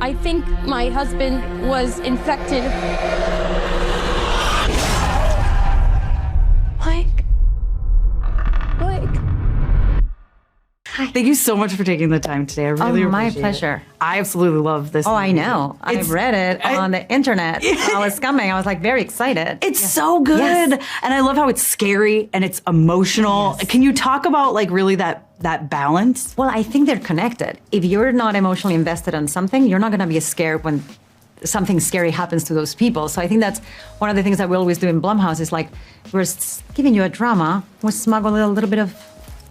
I think my husband was infected. Thank you so much for taking the time today. I really appreciate my it. pleasure. I absolutely love this. Oh, I movie. know. I read it on the internet while I was coming. I was like very excited. It's so good. Yes. And I love how it's scary and it's emotional. Yes. Can you talk about like really that balance? Well, I think they're connected. If you're not emotionally invested in something, you're not going to be scared when something scary happens to those people. So I think that's one of the things that we always do in Blumhouse is like, we're giving you a drama, we smuggle a little bit of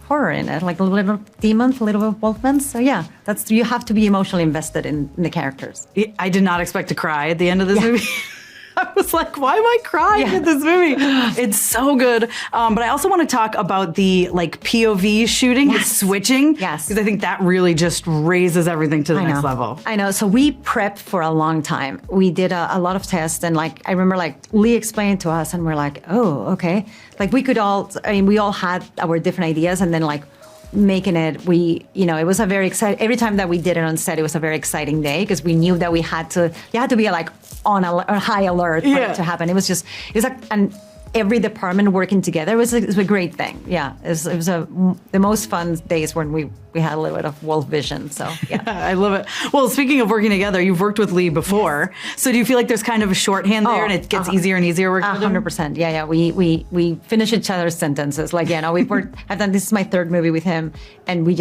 horror in it, like a little bit of demons, a little bit of wolfmen. So yeah, you have to be emotionally invested in the characters. I did not expect to cry at the end of this movie. I was like, why am I crying at this movie? It's so good. But I also want to talk about the like POV shooting, the switching. Yes. Because I think that really just raises everything to the next level. I know. So we prepped for a long time. We did a lot of tests, and like I remember like Lee explained to us, and we're like, oh, okay. Like we all had our different ideas, and then like making it, it was a very exciting, every time that we did it on set, it was a very exciting day because we knew that you had to be like on a high alert for it to happen. It was like, and every department working together was a great thing. Yeah, it was the most fun days when we had a little bit of wolf vision. So yeah, I love it. Well, speaking of working together, you've worked with Lee before. Yes. So do you feel like there's kind of a shorthand there, and it gets easier and easier working with him? 100%. Yeah. We finish each other's sentences. Like we've worked. This is my third movie with him, and we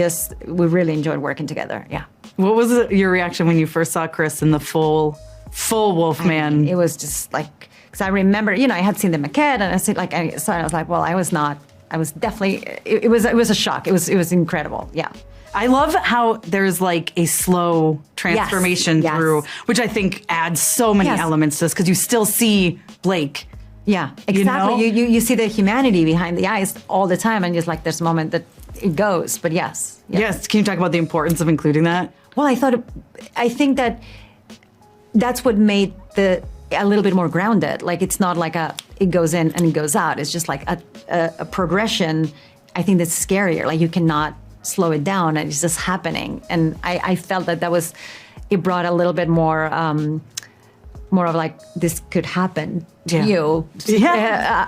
really enjoyed working together. Yeah. What was your reaction when you first saw Chris in the full Wolfman? It was just like. Because I remember, I had seen the maquette, and I was like, well, I was definitely, it was a shock. It was incredible. Yeah. I love how there's like a slow transformation through, which I think adds so many elements to this because you still see Blake. Yeah, exactly. You see the humanity behind the eyes all the time, and just like this moment that it goes. But yes. Yes. Can you talk about the importance of including that? Well, I think that's what made a little bit more grounded. Like it's not like it goes in and it goes out. It's just like a progression. I think that's scarier. Like you cannot slow it down, and it's just happening. And I felt that it brought a little bit more of like this could happen to you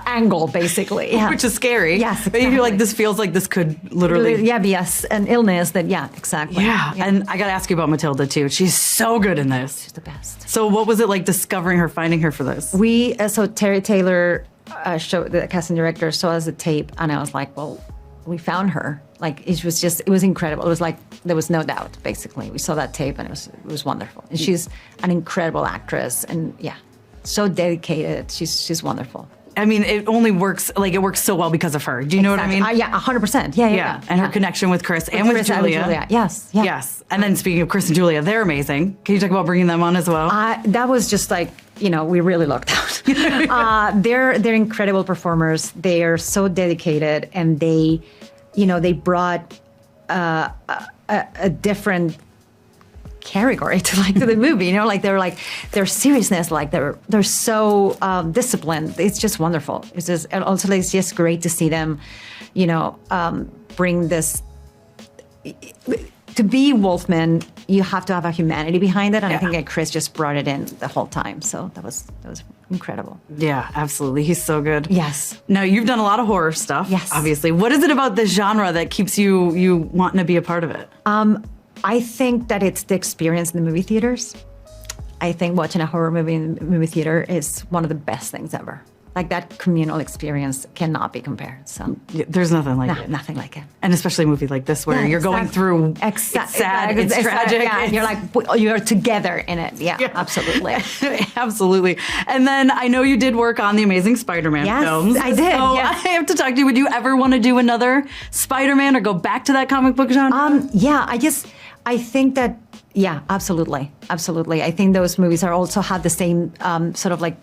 angle basically. Yeah. Which is scary. Yes, exactly. But you feel like this feels like this could literally be an illness that exactly. Yeah. And I gotta ask you about Matilda too. She's so good in this. She's the best. So what was it like discovering her, finding her for this? So Terry Taylor showed the casting director saw us the tape, and I was like, well, we found her. Like it was incredible. It was like there was no doubt. Basically, we saw that tape, and it was wonderful. And she's an incredible actress, and so dedicated. She's wonderful. I mean, it only works, like it works so well because of her. Do you know what I mean? 100%. Yeah. And her connection with Chris and with Julia. Yes. Yeah. Yes. And then speaking of Chris and Julia, they're amazing. Can you talk about bringing them on as well? That was just like, we really lucked out. They're incredible performers. They are so dedicated, and they brought a different category to the movie, their seriousness, like they're so disciplined. It's just wonderful. It's just great to see them, bring this. To be Wolfman, you have to have a humanity behind it, and I think that Chris just brought it in the whole time. So that was incredible. Yeah, absolutely. He's so good. Yes. Now you've done a lot of horror stuff. Yes. Obviously, what is it about this genre that keeps you wanting to be a part of it? I think that it's the experience in the movie theaters. I think watching a horror movie in the movie theater is one of the best things ever. Like that communal experience cannot be compared. So there's nothing like it. Nothing like it. And especially a movie like this where you're going through it's sad, it's tragic. And you're like, you're together in it. Yeah. Absolutely. Absolutely. And then I know you did work on the Amazing Spider-Man films. Yes, I did. So I have to talk to you. Would you ever want to do another Spider-Man or go back to that comic book genre? I think that, absolutely. Absolutely. I think those movies also have the same sort of like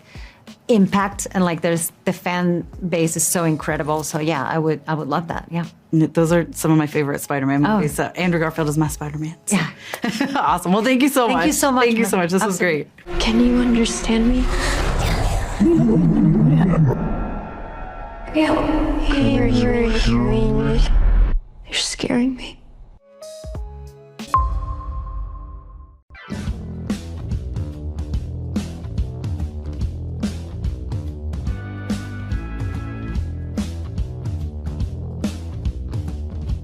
impact, and like the fan base is so incredible. So I would love that. Yeah. Those are some of my favorite Spider-Man movies. Andrew Garfield is my Spider-Man. So. Yeah. Awesome. Well, thank you so much. Thank you so much. Thank you so much. This was great. Can you understand me? Yeah. You're hearing me. You're scaring me.